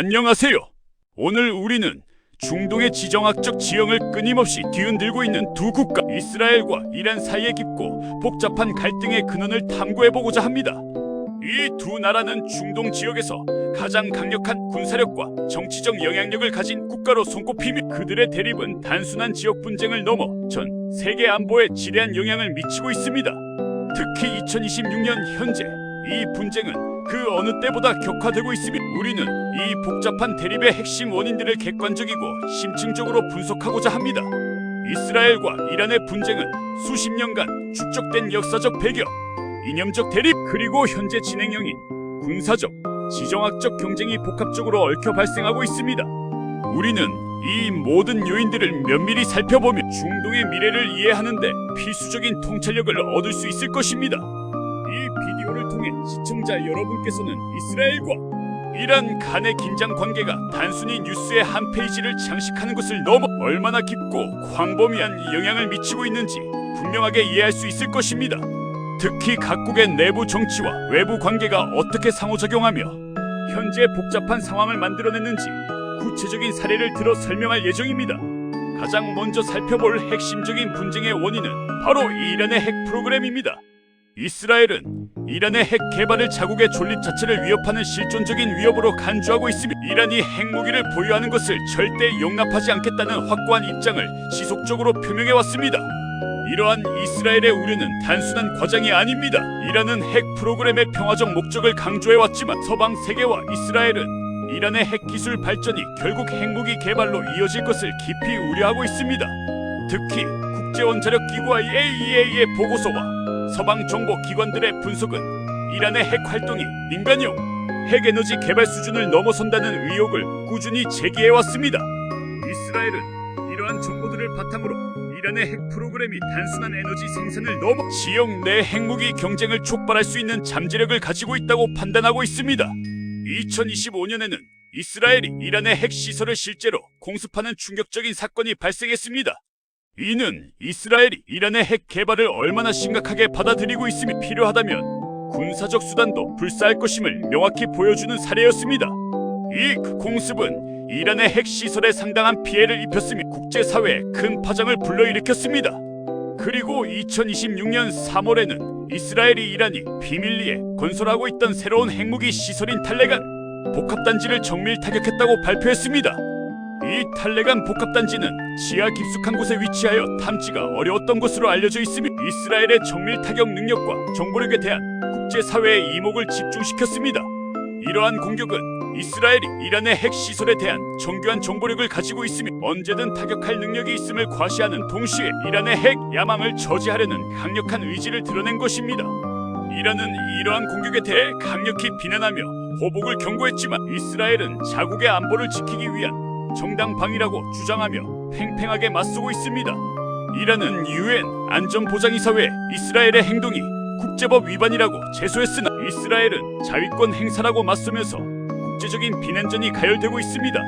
안녕하세요. 오늘 우리는 중동의 지정학적 지형을 끊임없이 뒤흔들고 있는 두 국가 이스라엘과 이란 사이의 깊고 복잡한 갈등의 근원을 탐구해보고자 합니다. 이 두 나라는 중동 지역에서 가장 강력한 군사력과 정치적 영향력을 가진 국가로 손꼽히며 그들의 대립은 단순한 지역 분쟁을 넘어 전 세계 안보에 지대한 영향을 미치고 있습니다. 특히 2026년 현재 이 분쟁은 그 어느 때보다 격화되고 있으며 우리는 이 복잡한 대립의 핵심 원인들을 객관적이고 심층적으로 분석하고자 합니다. 이스라엘과 이란의 분쟁은 수십 년간 축적된 역사적 배경, 이념적 대립, 그리고 현재 진행형인 군사적, 지정학적 경쟁이 복합적으로 얽혀 발생하고 있습니다. 우리는 이 모든 요인들을 면밀히 살펴보며 중동의 미래를 이해하는 데 필수적인 통찰력을 얻을 수 있을 것입니다. 이 비디오를 통해 시청자 여러분께서는 이스라엘과 이란 간의 긴장 관계가 단순히 뉴스의 한 페이지를 장식하는 것을 넘어 얼마나 깊고 광범위한 영향을 미치고 있는지 분명하게 이해할 수 있을 것입니다. 특히 각국의 내부 정치와 외부 관계가 어떻게 상호작용하며 현재 복잡한 상황을 만들어냈는지 구체적인 사례를 들어 설명할 예정입니다. 가장 먼저 살펴볼 핵심적인 분쟁의 원인은 바로 이란의 핵 프로그램입니다. 이스라엘은 이란의 핵 개발을 자국의 존립 자체를 위협하는 실존적인 위협으로 간주하고 있으며 이란이 핵무기를 보유하는 것을 절대 용납하지 않겠다는 확고한 입장을 지속적으로 표명해왔습니다. 이러한 이스라엘의 우려는 단순한 과장이 아닙니다. 이란은 핵 프로그램의 평화적 목적을 강조해왔지만 서방 세계와 이스라엘은 이란의 핵 기술 발전이 결국 핵무기 개발로 이어질 것을 깊이 우려하고 있습니다. 특히 국제원자력기구와 IAEA의 보고서와 서방 정보 기관들의 분석은 이란의 핵 활동이 민간용 핵에너지 개발 수준을 넘어선다는 의혹을 꾸준히 제기해왔습니다. 이스라엘은 이러한 정보들을 바탕으로 이란의 핵 프로그램이 단순한 에너지 생산을 넘어 지역 내 핵무기 경쟁을 촉발할 수 있는 잠재력을 가지고 있다고 판단하고 있습니다. 2025년에는 이스라엘이 이란의 핵 시설을 실제로 공습하는 충격적인 사건이 발생했습니다. 이는 이스라엘이 이란의 핵 개발을 얼마나 심각하게 받아들이고 있으며 필요하다면 군사적 수단도 불사할 것임을 명확히 보여주는 사례였습니다. 이 공습은 이란의 핵 시설에 상당한 피해를 입혔으며 국제사회에 큰 파장을 불러일으켰습니다. 그리고 2026년 3월에는 이스라엘이 이란이 비밀리에 건설하고 있던 새로운 핵무기 시설인 탈레간 복합단지를 정밀 타격했다고 발표했습니다. 이 탈레간 복합단지는 지하 깊숙한 곳에 위치하여 탐지가 어려웠던 것으로 알려져 있으며 이스라엘의 정밀 타격 능력과 정보력에 대한 국제사회의 이목을 집중시켰습니다. 이러한 공격은 이스라엘이 이란의 핵 시설에 대한 정교한 정보력을 가지고 있으며 언제든 타격할 능력이 있음을 과시하는 동시에 이란의 핵 야망을 저지하려는 강력한 의지를 드러낸 것입니다. 이란은 이러한 공격에 대해 강력히 비난하며 보복을 경고했지만 이스라엘은 자국의 안보를 지키기 위한 정당방위라고 주장하며 팽팽하게 맞서고 있습니다. 이란은 UN 안전보장이사회에 이스라엘의 행동이 국제법 위반이라고 제소했으나 이스라엘은 자위권 행사라고 맞서면서 국제적인 비난전이 가열되고 있습니다.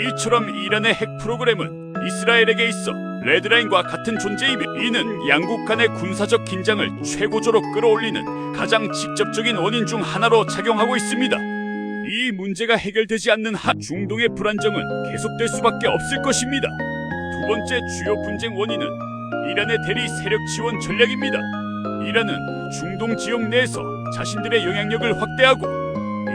이처럼 이란의 핵 프로그램은 이스라엘에게 있어 레드라인과 같은 존재이며 이는 양국 간의 군사적 긴장을 최고조로 끌어올리는 가장 직접적인 원인 중 하나로 작용하고 있습니다. 이 문제가 해결되지 않는 한 중동의 불안정은 계속될 수밖에 없을 것입니다. 두 번째 주요 분쟁 원인은 이란의 대리 세력 지원 전략입니다. 이란은 중동 지역 내에서 자신들의 영향력을 확대하고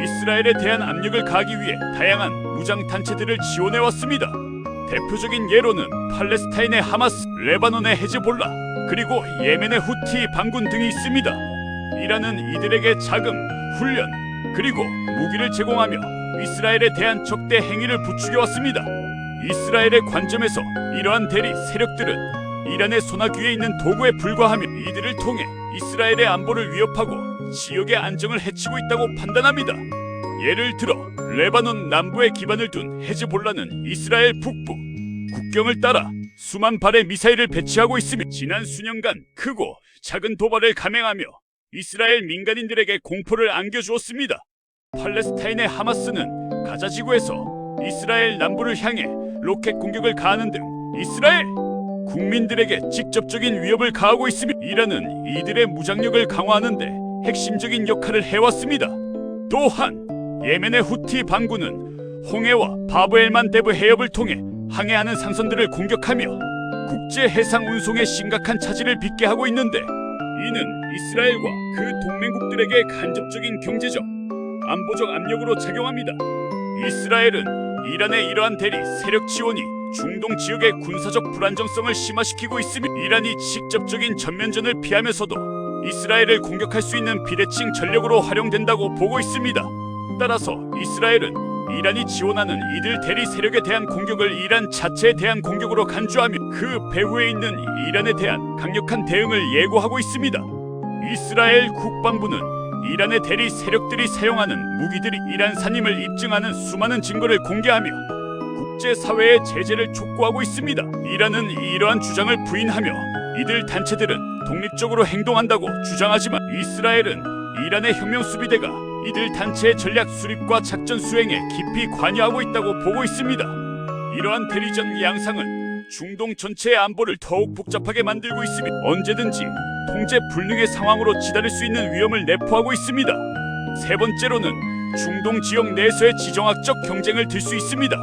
이스라엘에 대한 압력을 가하기 위해 다양한 무장 단체들을 지원해왔습니다. 대표적인 예로는 팔레스타인의 하마스, 레바논의 헤즈볼라, 그리고 예멘의 후티 반군 등이 있습니다. 이란은 이들에게 자금, 훈련, 그리고 무기를 제공하며 이스라엘에 대한 적대 행위를 부추겨왔습니다. 이스라엘의 관점에서 이러한 대리 세력들은 이란의 손아귀에 있는 도구에 불과하며 이들을 통해 이스라엘의 안보를 위협하고 지역의 안정을 해치고 있다고 판단합니다. 예를 들어 레바논 남부에 기반을 둔 헤즈볼라는 이스라엘 북부 국경을 따라 수만 발의 미사일을 배치하고 있으며 지난 수년간 크고 작은 도발을 감행하며 이스라엘 민간인들에게 공포를 안겨주었습니다. 팔레스타인의 하마스는 가자 지구에서 이스라엘 남부를 향해 로켓 공격을 가하는 등 이스라엘 국민들에게 직접적인 위협을 가하고 있으며 이란은 이들의 무장력을 강화하는 데 핵심적인 역할을 해왔습니다. 또한 예멘의 후티 반군은 홍해와 바브엘만데브 해협을 통해 항해하는 상선들을 공격하며 국제 해상 운송에 심각한 차질을 빚게 하고 있는데, 이는 이스라엘과 그 동맹국들에게 간접적인 경제적, 안보적 압력으로 작용합니다. 이스라엘은 이란의 이러한 대리 세력 지원이 중동 지역의 군사적 불안정성을 심화시키고 있으며, 이란이 직접적인 전면전을 피하면서도 이스라엘을 공격할 수 있는 비대칭 전력으로 활용된다고 보고 있습니다. 따라서 이스라엘은 이란이 지원하는 이들 대리 세력에 대한 공격을 이란 자체에 대한 공격으로 간주하며 그 배후에 있는 이란에 대한 강력한 대응을 예고하고 있습니다. 이스라엘 국방부는 이란의 대리 세력들이 사용하는 무기들이 이란산임을 입증하는 수많은 증거를 공개하며 국제사회의 제재를 촉구하고 있습니다. 이란은 이러한 주장을 부인하며 이들 단체들은 독립적으로 행동한다고 주장하지만, 이스라엘은 이란의 혁명수비대가 이들 단체의 전략 수립과 작전 수행에 깊이 관여하고 있다고 보고 있습니다. 이러한 대리전 양상은 중동 전체의 안보를 더욱 복잡하게 만들고 있으며 언제든지 통제 불능의 상황으로 치달을 수 있는 위험을 내포하고 있습니다. 세 번째로는 중동 지역 내에서의 지정학적 경쟁을 들 수 있습니다.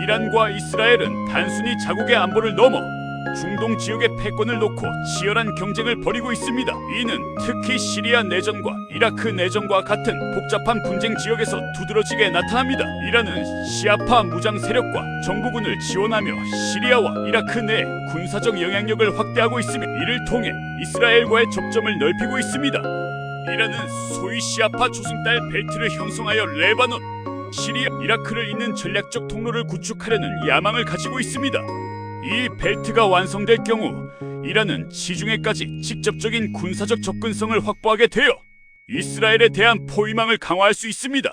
이란과 이스라엘은 단순히 자국의 안보를 넘어 중동 지역의 패권을 놓고 치열한 경쟁을 벌이고 있습니다. 이는 특히 시리아 내전과 이라크 내전과 같은 복잡한 분쟁 지역에서 두드러지게 나타납니다. 이란은 시아파 무장 세력과 정부군을 지원하며 시리아와 이라크 내 군사적 영향력을 확대하고 있으며, 이를 통해 이스라엘과의 접점을 넓히고 있습니다. 이란은 소위 시아파 조승달 벨트를 형성하여 레바논, 시리아, 이라크를 잇는 전략적 통로를 구축하려는 야망을 가지고 있습니다. 이 벨트가 완성될 경우 이란은 지중해까지 직접적인 군사적 접근성을 확보하게 되어 이스라엘에 대한 포위망을 강화할 수 있습니다.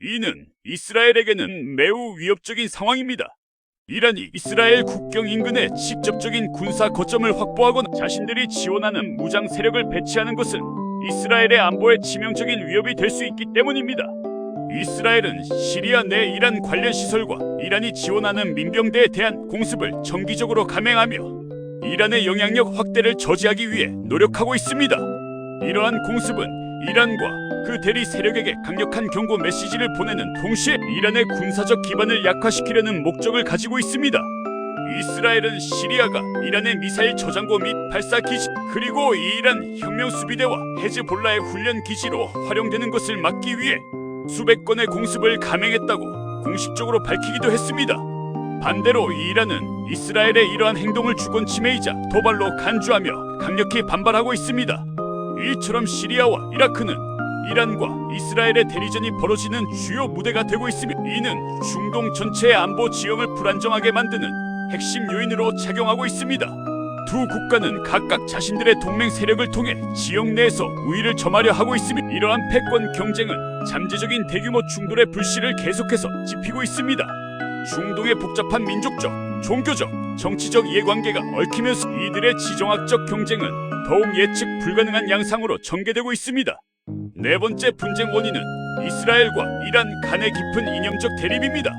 이는 이스라엘에게는 매우 위협적인 상황입니다. 이란이 이스라엘 국경 인근에 직접적인 군사 거점을 확보하거나 자신들이 지원하는 무장 세력을 배치하는 것은 이스라엘의 안보에 치명적인 위협이 될 수 있기 때문입니다. 이스라엘은 시리아 내 이란 관련 시설과 이란이 지원하는 민병대에 대한 공습을 정기적으로 감행하며 이란의 영향력 확대를 저지하기 위해 노력하고 있습니다. 이러한 공습은 이란과 그 대리 세력에게 강력한 경고 메시지를 보내는 동시에 이란의 군사적 기반을 약화시키려는 목적을 가지고 있습니다. 이스라엘은 시리아가 이란의 미사일 저장고 및 발사 기지, 그리고 이란 혁명수비대와 헤즈볼라의 훈련 기지로 활용되는 것을 막기 위해 수백 건의 공습을 감행했다고 공식적으로 밝히기도 했습니다. 반대로 이란은 이스라엘의 이러한 행동을 주권 침해이자 도발로 간주하며 강력히 반발하고 있습니다. 이처럼 시리아와 이라크는 이란과 이스라엘의 대리전이 벌어지는 주요 무대가 되고 있으며, 이는 중동 전체의 안보 지형을 불안정하게 만드는 핵심 요인으로 작용하고 있습니다. 두 국가는 각각 자신들의 동맹 세력을 통해 지역 내에서 우위를 점하려 하고 있으며, 이러한 패권 경쟁은 잠재적인 대규모 충돌의 불씨를 계속해서 지피고 있습니다. 중동의 복잡한 민족적, 종교적, 정치적 이해관계가 얽히면서 이들의 지정학적 경쟁은 더욱 예측 불가능한 양상으로 전개되고 있습니다. 네 번째 분쟁 원인은 이스라엘과 이란 간의 깊은 이념적 대립입니다.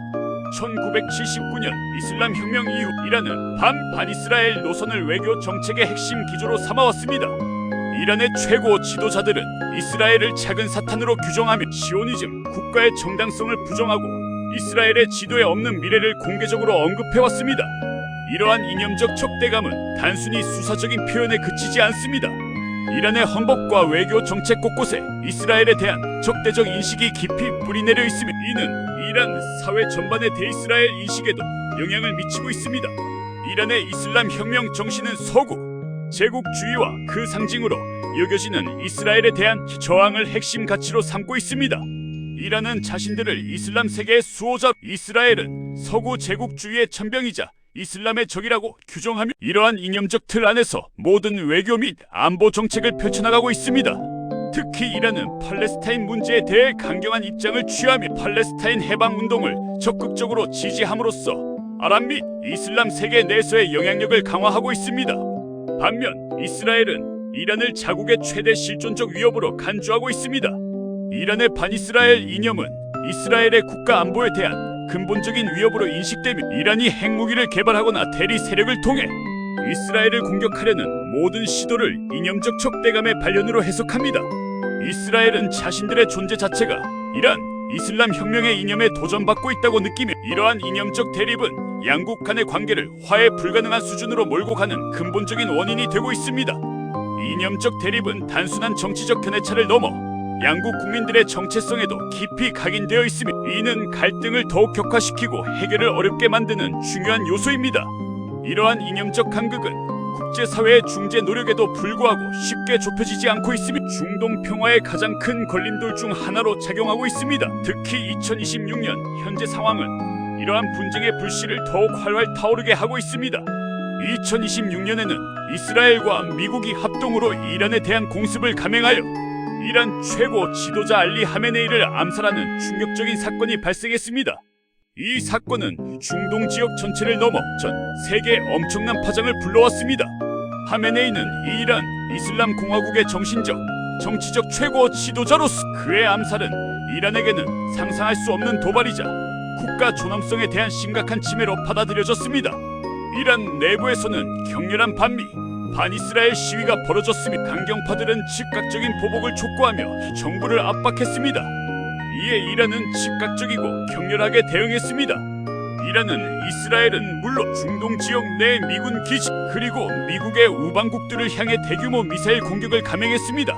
1979년 이슬람 혁명 이후 이란은 반이스라엘 노선을 외교 정책의 핵심 기조로 삼아왔습니다. 이란의 최고 지도자들은 이스라엘을 작은 사탄으로 규정하며 시오니즘 국가의 정당성을 부정하고 이스라엘의 지도에 없는 미래를 공개적으로 언급해왔습니다. 이러한 이념적 적대감은 단순히 수사적인 표현에 그치지 않습니다. 이란의 헌법과 외교 정책 곳곳에 이스라엘에 대한 적대적 인식이 깊이 뿌리내려 있으며, 이는 이란 사회 전반의 대이스라엘 인식에도 영향을 미치고 있습니다. 이란의 이슬람 혁명 정신은 서구 제국주의와 그 상징으로 여겨지는 이스라엘에 대한 저항을 핵심 가치로 삼고 있습니다. 이란은 자신들을 이슬람 세계의 수호자, 이스라엘은 서구 제국주의의 천병이자 이슬람의 적이라고 규정하며 이러한 이념적 틀 안에서 모든 외교 및 안보 정책을 펼쳐나가고 있습니다. 특히 이란은 팔레스타인 문제에 대해 강경한 입장을 취하며 팔레스타인 해방운동을 적극적으로 지지함으로써 아랍 및 이슬람 세계 내에서의 영향력을 강화하고 있습니다. 반면 이스라엘은 이란을 자국의 최대 실존적 위협으로 간주하고 있습니다. 이란의 반이스라엘 이념은 이스라엘의 국가 안보에 대한 근본적인 위협으로 인식되며, 이란이 핵무기를 개발하거나 대리 세력을 통해 이스라엘을 공격하려는 모든 시도를 이념적 적대감의 발현으로 해석합니다. 이스라엘은 자신들의 존재 자체가 이란, 이슬람 혁명의 이념에 도전받고 있다고 느끼며 이러한 이념적 대립은 양국 간의 관계를 화해 불가능한 수준으로 몰고 가는 근본적인 원인이 되고 있습니다. 이념적 대립은 단순한 정치적 견해차를 넘어 양국 국민들의 정체성에도 깊이 각인되어 있으며 이는 갈등을 더욱 격화시키고 해결을 어렵게 만드는 중요한 요소입니다. 이러한 이념적 간극은 국제사회의 중재 노력에도 불구하고 쉽게 좁혀지지 않고 있으며 중동 평화의 가장 큰 걸림돌 중 하나로 작용하고 있습니다. 특히 2026년 현재 상황은 이러한 분쟁의 불씨를 더욱 활활 타오르게 하고 있습니다. 2026년에는 이스라엘과 미국이 합동으로 이란에 대한 공습을 감행하여 이란 최고 지도자 알리 하메네이를 암살하는 충격적인 사건이 발생했습니다. 이 사건은 중동 지역 전체를 넘어 전 세계에 엄청난 파장을 불러왔습니다. 하메네이는 이란 이슬람 공화국의 정치적 최고 지도자로서 그의 암살은 이란에게는 상상할 수 없는 도발이자 국가 존엄성에 대한 심각한 침해로 받아들여졌습니다. 이란 내부에서는 격렬한 반이스라엘 시위가 벌어졌으며 강경파들은 즉각적인 보복을 촉구하며 정부를 압박했습니다. 이에 이란은 즉각적이고 격렬하게 대응했습니다. 이란은 이스라엘은 물론 중동 지역 내 미군 기지 그리고 미국의 우방국들을 향해 대규모 미사일 공격을 감행했습니다.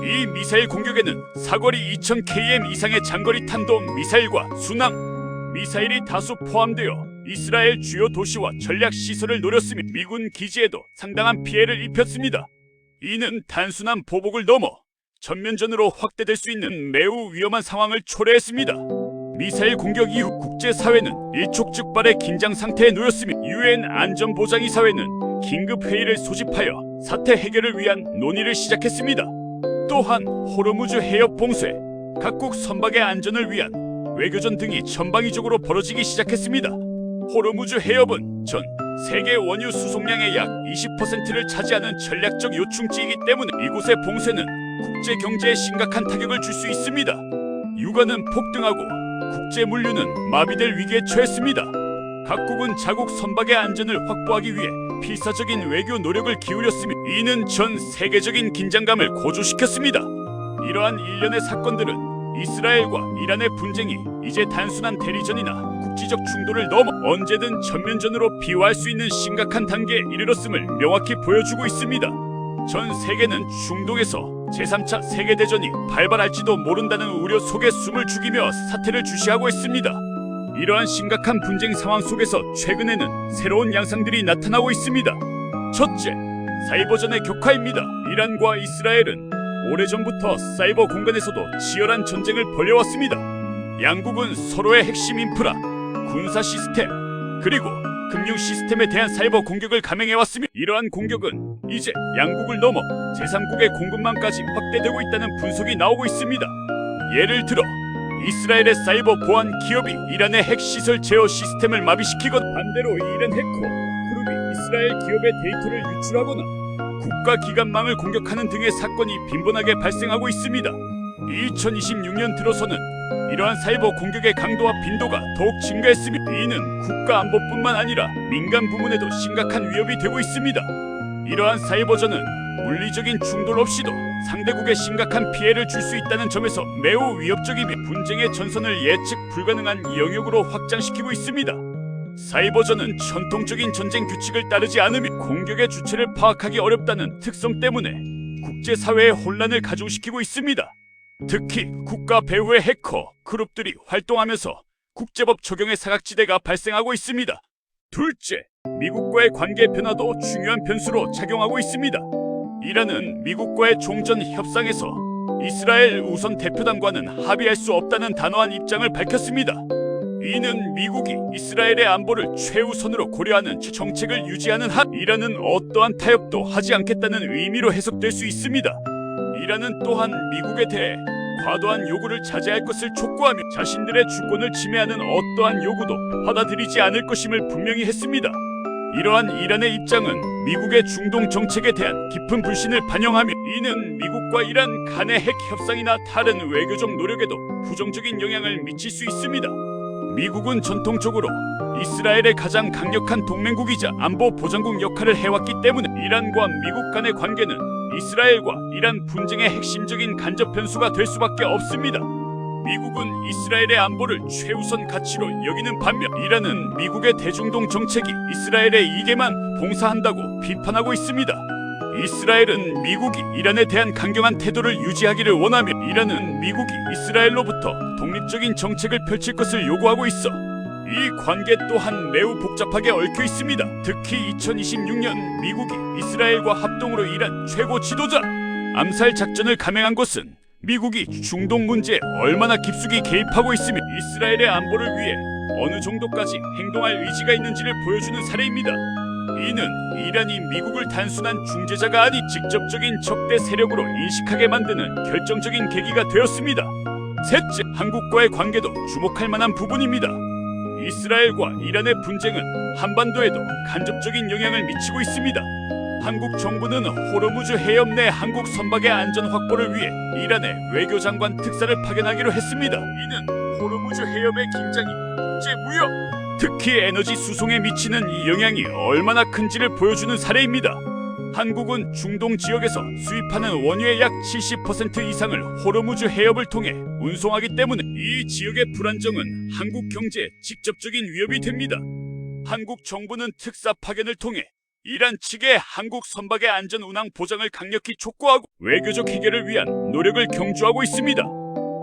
이 미사일 공격에는 사거리 2000km 이상의 장거리 탄도 미사일과 순항 미사일이 다수 포함되어 이스라엘 주요 도시와 전략 시설을 노렸으며 미군 기지에도 상당한 피해를 입혔습니다. 이는 단순한 보복을 넘어 전면전으로 확대될 수 있는 매우 위험한 상황을 초래했습니다. 미사일 공격 이후 국제사회는 일촉즉발의 긴장 상태에 놓였으며 UN 안전보장이사회는 긴급회의를 소집하여 사태 해결을 위한 논의를 시작했습니다. 또한 호르무즈 해협 봉쇄, 각국 선박의 안전을 위한 외교전 등이 전방위적으로 벌어지기 시작했습니다. 호르무즈 해협은 전 세계 원유 수송량의 약 20%를 차지하는 전략적 요충지이기 때문에 이곳의 봉쇄는 국제 경제에 심각한 타격을 줄 수 있습니다. 유가는 폭등하고 국제 물류는 마비될 위기에 처했습니다. 각국은 자국 선박의 안전을 확보하기 위해 필사적인 외교 노력을 기울였으며 이는 전 세계적인 긴장감을 고조시켰습니다. 이러한 일련의 사건들은 이스라엘과 이란의 분쟁이 이제 단순한 대리전이나 국지적 충돌을 넘어 언제든 전면전으로 비화할 수 있는 심각한 단계에 이르렀음을 명확히 보여주고 있습니다. 전 세계는 중동에서 제3차 세계대전이 발발할지도 모른다는 우려 속에 숨을 죽이며 사태를 주시하고 있습니다. 이러한 심각한 분쟁 상황 속에서 최근에는 새로운 양상들이 나타나고 있습니다. 첫째, 사이버전의 격화입니다. 이란과 이스라엘은 오래전부터 사이버 공간에서도 치열한 전쟁을 벌여왔습니다. 양국은 서로의 핵심 인프라, 군사 시스템, 그리고 금융 시스템에 대한 사이버 공격을 감행해왔으며 이러한 공격은 이제 양국을 넘어 제3국의 공급망까지 확대되고 있다는 분석이 나오고 있습니다. 예를 들어 이스라엘의 사이버 보안 기업이 이란의 핵시설 제어 시스템을 마비시키거나 반대로 이란 해커 그룹이 이스라엘 기업의 데이터를 유출하거나 국가기관망을 공격하는 등의 사건이 빈번하게 발생하고 있습니다. 2026년 들어서는 이러한 사이버 공격의 강도와 빈도가 더욱 증가했으며 이는 국가안보뿐만 아니라 민간 부문에도 심각한 위협이 되고 있습니다. 이러한 사이버전은 물리적인 충돌 없이도 상대국에 심각한 피해를 줄 수 있다는 점에서 매우 위협적이며 분쟁의 전선을 예측 불가능한 영역으로 확장시키고 있습니다. 사이버전은 전통적인 전쟁 규칙을 따르지 않으며 공격의 주체를 파악하기 어렵다는 특성 때문에 국제사회의 혼란을 가중시키고 있습니다. 특히 국가 배후의 해커 그룹들이 활동하면서 국제법 적용의 사각지대가 발생하고 있습니다. 둘째, 미국과의 관계 변화도 중요한 변수로 작용하고 있습니다. 이란은 미국과의 종전 협상에서 이스라엘 우선 대표단과는 합의할 수 없다는 단호한 입장을 밝혔습니다. 이는 미국이 이스라엘의 안보를 최우선으로 고려하는 정책을 유지하는 한 이란은 어떠한 타협도 하지 않겠다는 의미로 해석될 수 있습니다. 이란은 또한 미국에 대해 과도한 요구를 자제할 것을 촉구하며 자신들의 주권을 침해하는 어떠한 요구도 받아들이지 않을 것임을 분명히 했습니다. 이러한 이란의 입장은 미국의 중동 정책에 대한 깊은 불신을 반영하며 이는 미국과 이란 간의 핵 협상이나 다른 외교적 노력에도 부정적인 영향을 미칠 수 있습니다. 미국은 전통적으로 이스라엘의 가장 강력한 동맹국이자 안보 보장국 역할을 해왔기 때문에 이란과 미국 간의 관계는 이스라엘과 이란 분쟁의 핵심적인 간접 변수가 될 수밖에 없습니다. 미국은 이스라엘의 안보를 최우선 가치로 여기는 반면 이란은 미국의 대중동 정책이 이스라엘의 이익에만 봉사한다고 비판하고 있습니다. 이스라엘은 미국이 이란에 대한 강경한 태도를 유지하기를 원하며 이란은 미국이 이스라엘로부터 독립적인 정책을 펼칠 것을 요구하고 있어 이 관계 또한 매우 복잡하게 얽혀 있습니다. 특히 2026년 미국이 이스라엘과 합동으로 이란 최고 지도자 암살 작전을 감행한 것은 미국이 중동 문제에 얼마나 깊숙이 개입하고 있으며 이스라엘의 안보를 위해 어느 정도까지 행동할 의지가 있는지를 보여주는 사례입니다. 이는 이란이 미국을 단순한 중재자가 아닌 직접적인 적대 세력으로 인식하게 만드는 결정적인 계기가 되었습니다. 셋째, 한국과의 관계도 주목할 만한 부분입니다. 이스라엘과 이란의 분쟁은 한반도에도 간접적인 영향을 미치고 있습니다. 한국 정부는 호르무즈 해협 내 한국 선박의 안전 확보를 위해 이란의 외교장관 특사를 파견하기로 했습니다. 이는 호르무즈 해협의 긴장이 국제 무역, 특히 에너지 수송에 미치는 이 영향이 얼마나 큰지를 보여주는 사례입니다. 한국은 중동 지역에서 수입하는 원유의 약 70% 이상을 호르무즈 해협을 통해 운송하기 때문에 이 지역의 불안정은 한국 경제에 직접적인 위협이 됩니다. 한국 정부는 특사 파견을 통해 이란 측의 한국 선박의 안전 운항 보장을 강력히 촉구하고 외교적 해결을 위한 노력을 경주하고 있습니다.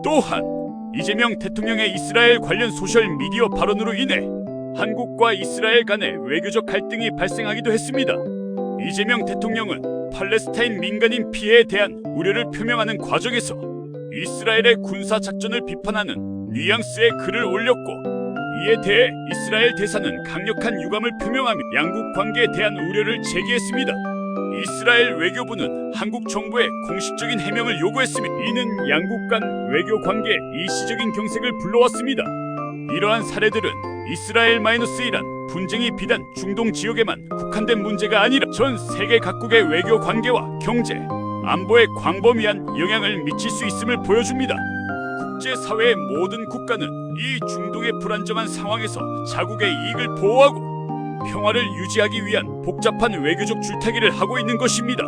또한 이재명 대통령의 이스라엘 관련 소셜 미디어 발언으로 인해 한국과 이스라엘 간의 외교적 갈등이 발생하기도 했습니다. 이재명 대통령은 팔레스타인 민간인 피해에 대한 우려를 표명하는 과정에서 이스라엘의 군사 작전을 비판하는 뉘앙스의 글을 올렸고 이에 대해 이스라엘 대사는 강력한 유감을 표명하며 양국 관계에 대한 우려를 제기했습니다. 이스라엘 외교부는 한국 정부의 공식적인 해명을 요구했으며 이는 양국 간 외교 관계의 일시적인 경색을 불러왔습니다. 이러한 사례들은 이스라엘-이란 분쟁이 비단 중동 지역에만 국한된 문제가 아니라 전 세계 각국의 외교 관계와 경제, 안보에 광범위한 영향을 미칠 수 있음을 보여줍니다. 국제사회의 모든 국가는 이 중동의 불안정한 상황에서 자국의 이익을 보호하고 평화를 유지하기 위한 복잡한 외교적 줄타기를 하고 있는 것입니다.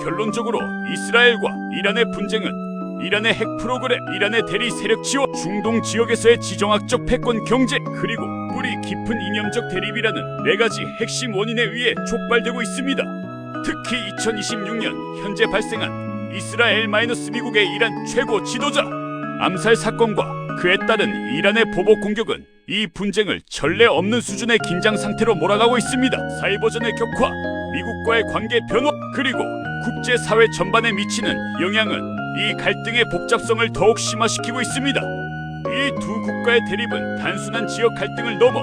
결론적으로 이스라엘과 이란의 분쟁은 이란의 핵 프로그램, 이란의 대리 세력 지원, 중동 지역에서의 지정학적 패권 경제, 그리고 뿌리 깊은 이념적 대립이라는 네 가지 핵심 원인에 의해 촉발되고 있습니다. 특히 2026년 현재 발생한 이스라엘-미국의 이란 최고 지도자 암살 사건과 그에 따른 이란의 보복 공격은 이 분쟁을 전례 없는 수준의 긴장 상태로 몰아가고 있습니다. 사이버전의 격화, 미국과의 관계 변화, 그리고 국제사회 전반에 미치는 영향은 이 갈등의 복잡성을 더욱 심화시키고 있습니다. 이 두 국가의 대립은 단순한 지역 갈등을 넘어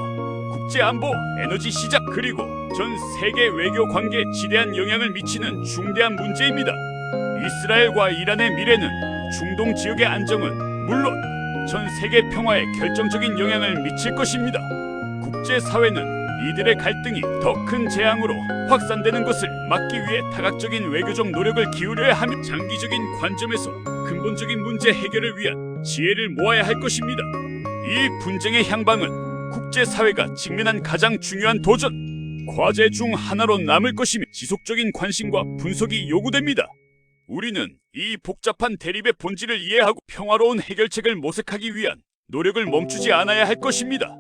국제안보, 에너지 시장, 그리고 전 세계 외교 관계에 지대한 영향을 미치는 중대한 문제입니다. 이스라엘과 이란의 미래는 중동 지역의 안정은 물론 전 세계 평화에 결정적인 영향을 미칠 것입니다. 국제사회는 이들의 갈등이 더 큰 재앙으로 확산되는 것을 막기 위해 다각적인 외교적 노력을 기울여야 하며 장기적인 관점에서 근본적인 문제 해결을 위한 지혜를 모아야 할 것입니다. 이 분쟁의 향방은 국제사회가 직면한 가장 중요한 도전, 과제 중 하나로 남을 것이며 지속적인 관심과 분석이 요구됩니다. 우리는 이 복잡한 대립의 본질을 이해하고 평화로운 해결책을 모색하기 위한 노력을 멈추지 않아야 할 것입니다.